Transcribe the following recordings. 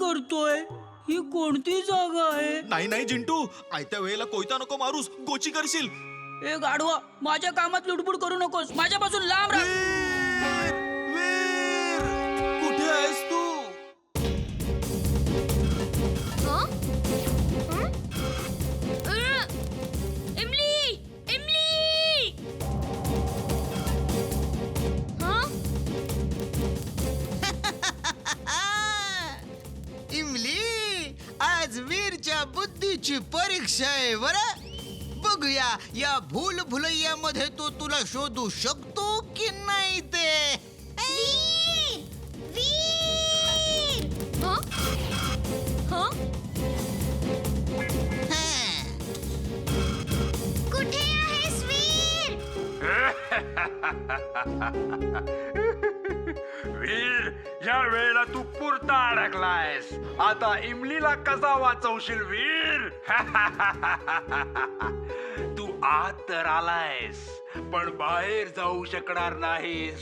करतोय? ही कोणती जागा आहे? नाही नाही जिंटू, आयत्या वेळेला कोयता नको मारूस, गोची करशील. ए गाढवा, माझ्या कामात लुडबुड करू नकोस. माझ्यापासून लांब राहा. वीर, वीर, कुठे आहेस तू? इमली, इमली. इमली, आज वीरच्या बुद्धीची परीक्षा आहे बरं. बघूया या भूल भुलैयामध्ये तो तुला शोधू शकतो की नाही ते. कुठे आहेस वीर? वीर, या वेळेला तू पुरता अडकलायस. आता इमलीला कसा वाचवशील वीर? तू आत तर आलायस, पण बाहेर जाऊ शकणार नाहीस.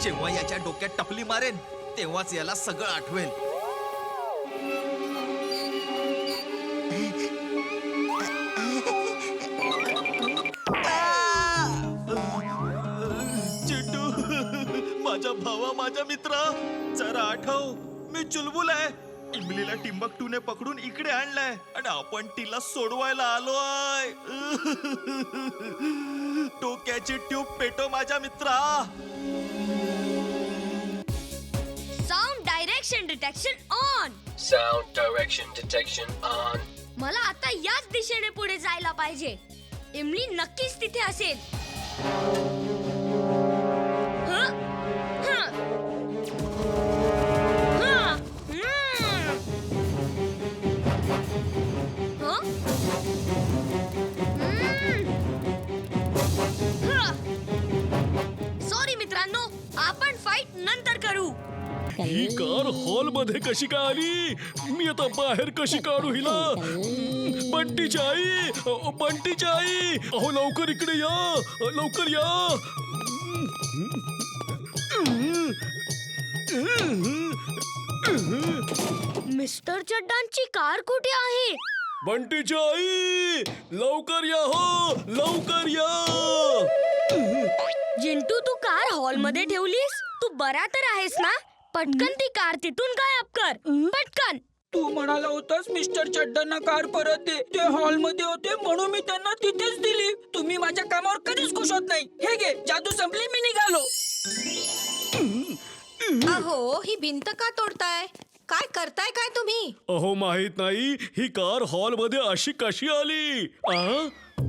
जेव्हा याच्या डोक्यात टपली मारेन तेव्हाच याला सगळं आठवेल. चिंटू, माझा भावा, माझा मित्रा, जरा आठव. मी चुलबुल आहे. इमलीला टिंबकटूने पकडून इकडे आणलाय आणि आपण तिला सोडवायला आलोय. डोक्याची ट्यूब पेटो माझ्या मित्रा. Sound direction detection on. Sound direction detection on. मला आता याच दिशेने पुढे जायला पाहिजे. इमली नक्कीच तिथे असेल. हं? हं. हं. हं. सॉरी मित्रांनो, आपण फाईट नंतर करू. ही कार हॉल मध्ये कशी काय आली? मी आता बाहेर कशी काढू हिला? बंटीची आई, बंटीची आई, अहो लवकर इकडे या, लवकर या. मिस्टर चड्डांची कार कुठे आहे? बंटीची आई, लवकर या हो, लवकर या. जिंटू, तू कार हॉल मध्ये ठेवलीस? तू बरा तर आहेस ना? पटकन ती कार तिथून गायब कर, पटकन. तू म्हणाला होतास मिस्टर चड्डांना कार परत दे. ते हॉल मध्ये होते म्हणून मी त्यांना तिथेच दिली. तुम्ही माझ्या कामावर कधीच खुश होत नाही. हे घे, जादू संपली, मी निघालो. अहो, ही भिंत का तोडताय? काय करताय काय तुम्ही? अहो माहित नाही ही कार हॉल मध्ये अशी कशी आली.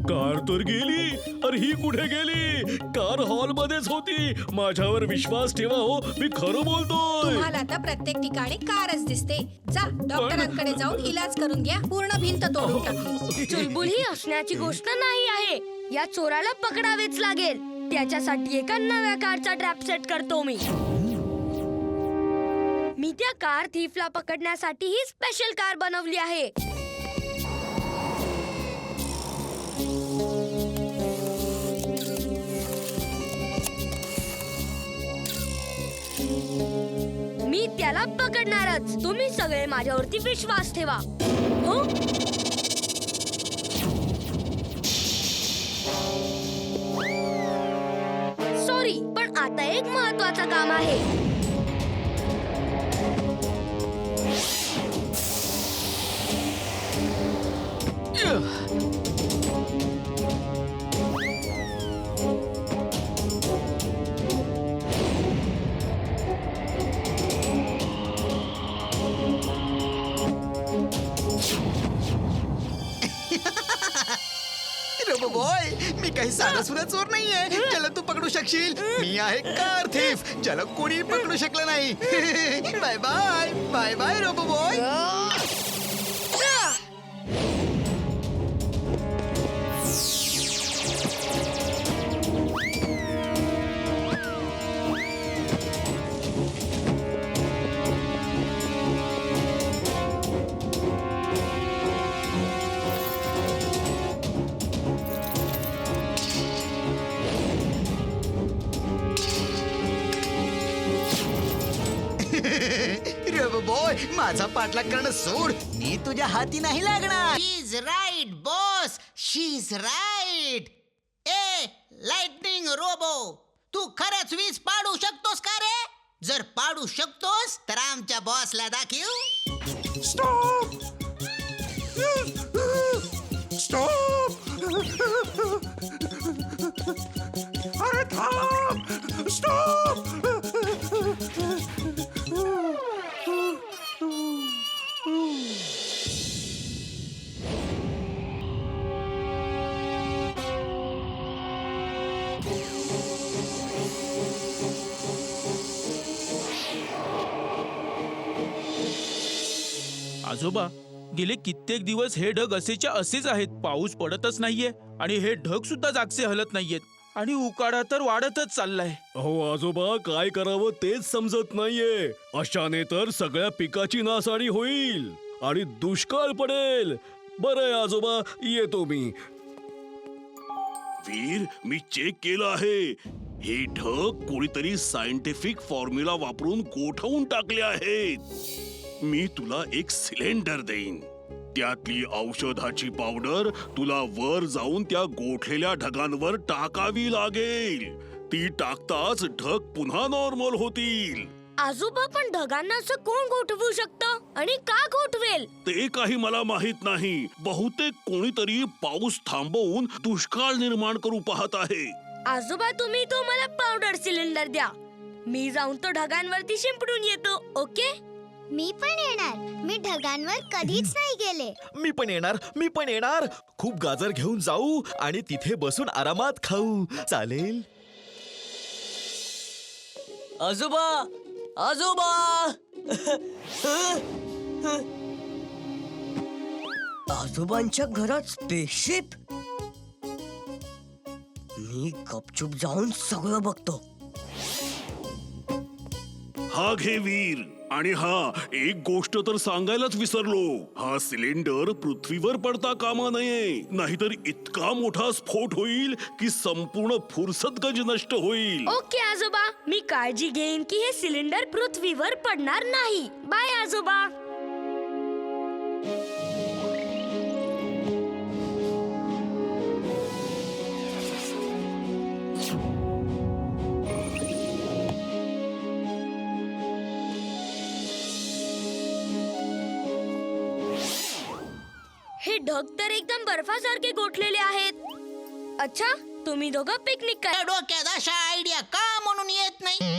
कार तर गेली, अरे ही कुठे गेली? कार हॉल मध्येच होती. माझ्यावर विश्वास ठेवा हो, मी खरं बोलतोय. तुम्हाला आता प्रत्येक ठिकाणी कारच दिसते. जा डॉक्टरांकडे जाऊन इलाज करून घ्या. पूर्ण भिंत तोडून टाकली. चुलबुल ही असण्याची गोष्ट नाही आहे. या चोराला पकडावेच लागेल. त्याच्यासाठी एका नव्या कारचा ट्रॅप सेट करतो मी. मी त्या कार थीफला पकडण्यासाठी ही स्पेशल कार बनवली आहे. मी त्याला पकडणारच. तुम्ही सगळे माझ्यावरती विश्वास ठेवा. हो? सॉरी, पण आता एक महत्वाचं काम आहे. बॉय, मी काही साधा सुद्धा चोर नाहीये ज्याला तू पकडू शकशील. मी आहे कार थीफ, ज्याला कोणी पकडू शकलं नाही. Bye bye, bye bye robo boy. माझा पाठलाग करणं सोड. मी तुझ्या हाती नाही लागणार. She is right boss, she is right. ए लाइटनिंग रोबो, तू खरंच वीज पाडू शकतोस का रे? जर पाडू शकतोस तर आमच्या बॉसला दाखव. स्टॉप स्टॉप अरे थांब स्टॉप. आजोबा, गेले कित्येक दिवस हे ढग असेच्या असेच आहेत. पाऊस पडतच नाहीये आणि हे ढग सुद्धा जागचे हलत नाहीयेत आणि उकाडा तर वाढतच चाललाय. अहो आजोबा, काय करावं तेच समजत नाहीये. अशाने तर सगळ्या पिकाची नासाडी होईल आणि दुष्काळ पडेल. बरं आहे आजोबा, येतो मी. वीर, मी चेक केलं आहे. हे ढग कोणीतरी सायंटिफिक फॉर्म्युला वापरून गोठवून टाकले आहेत. मी तुला एक सिलेंडर देईन. त्यातली औषधाची पावडर तुला वर जाऊन त्या गोठलेल्या ढगांवर टाकावी लागेल. ती टाकताच ढग पुन्हा नॉर्मल होतील. आजोबा, पण ढगांना असं कोण गोठवू शकतं आणि का गोठवेल? ते काही मला माहित नाही. बहुतेक कोणीतरी पाऊस थांबवून दुष्काळ निर्माण करू पाहत आहे. आजोबा, तुम्ही तो मला पावडर सिलेंडर द्या. मी जाऊन तो ढगांवरती शिंपडून येतो. ओके? मी पण येणार. मी ढगांवर कधीच नाही गेले. मी पण येणार. खूप गाजर घेऊन जाऊ आणि तिथे बसून आरामात खाऊ. चालेल? आजोबा, आजोबा. आजोबांच्या घरात स्पेसशिप. मी गपचूप जाऊन सगळं बघतो. हा घे वीर. आणि हा, एक गोष्ट तर सांगायलाच विसरलो. हा सिलेंडर पृथ्वीवर पडता कामा नये, नाहीतर इतका मोठा स्फोट होईल की संपूर्ण फुरसतगंज नष्ट होईल. ओके आजोबा, मी काळजी घेईन की हे सिलेंडर पृथ्वीवर पडणार नाही. बाय आजोबा. हे ढग तर एकदम बर्फासारखे गोठलेले आहेत. अच्छा, तुम्ही दोघं पिकनिक त्या करा. डोक्यात अशा आयडिया का म्हणून येत नाही?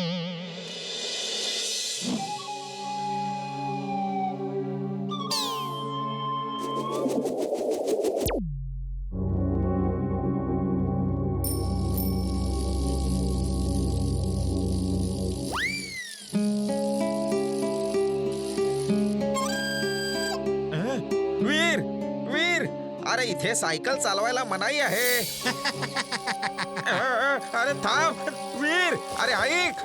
वीर, वीर, अरे इथे सायकल चालवायला मनाई आहे. अरे थांब वीर, अरे ऐक.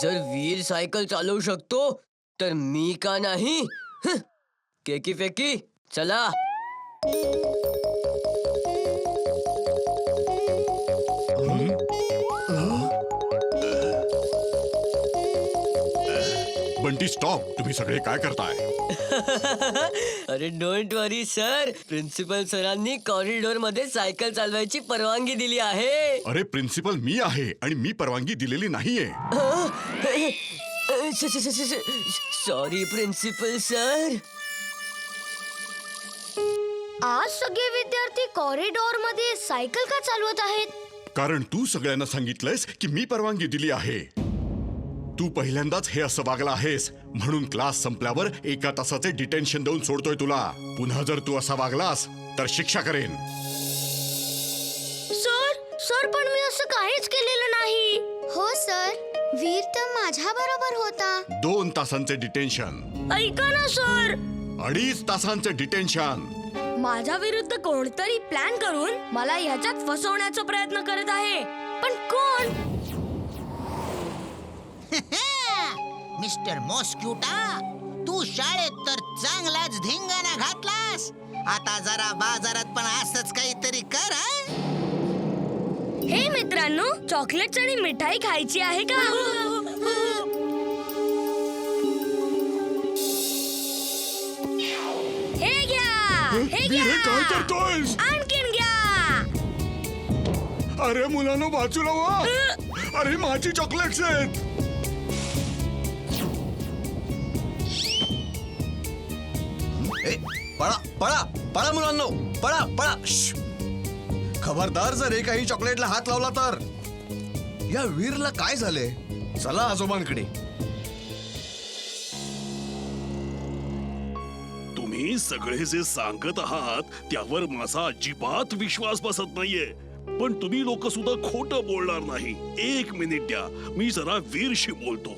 जर वीर सायकल चालवू शकतो तर मी का नाही? केकी फेकी, चला. बंटी स्टॉप. तुम्ही सगळे काय करताय? अरे डोंट वरी सर, प्रिन्सिपल सरांनी कॉरिडॉर मध्ये सायकल चालवायची परवानगी दिली आहे. अरे प्रिन्सिपल मी आहे आणि मी परवानगी दिलेली नाहीये. Sorry principal sir. आज सगळे विद्यार्थी कॉरिडॉर मध्ये सायकल का चालवत आहेत? कारण तू सगळ्यांना सांगितलंयस की मी परवानगी दिली आहे. तू पहिल्यांदाच हे असं वागला आहेस म्हणून क्लास संपल्यावर 1 तासाचे डिटेन्शन देऊन सोडतोय तुला. पुन्हा जर तू असा वागलास तर शिक्षा करेन. सर पण मी असं काहीच केलेलं नाही. हो सर, वीर तर माझ्या बरोबर होता. 2 तासांचे डिटेन्शन. ऐका ना सर, 2.5 तासांचे डिटेन्शन. माझ्या विरुद्ध कोणतरी प्लॅन करून मला ह्याच्यात फसवण्याचा प्रयत्न करत आहे. पण कोण? मिस्टर मॉस्क्युटा, तू शाळेत तर चांगलाच धिंगाणा घातलास. आता जरा बाजारात पण असंच काहीतरी कर. हे मित्रांनो, चॉकलेट्स आणि मिठाई खायची आहे का? हे वीर, हे काय घ्या करतोयस? आणखीन घ्या. अरे मुलांनो बाजूला वा. अरे माझी चॉकलेट्स आहेत. पळा पळा पळा मुलांनो, पळा पळा. श्श. खबरदार जर एकाही चॉकलेटला हात लावला तर. या वीरला काय झाले? चला आजोबांकडे. तुम्ही सगळे जे सांगत आहात त्यावर माझा अजिबात विश्वास बसत नाहीये. पण तुम्ही लोक सुद्धा खोटं बोलणार नाही. 1 मिनिट द्या, मी जरा वीरशी बोलतो.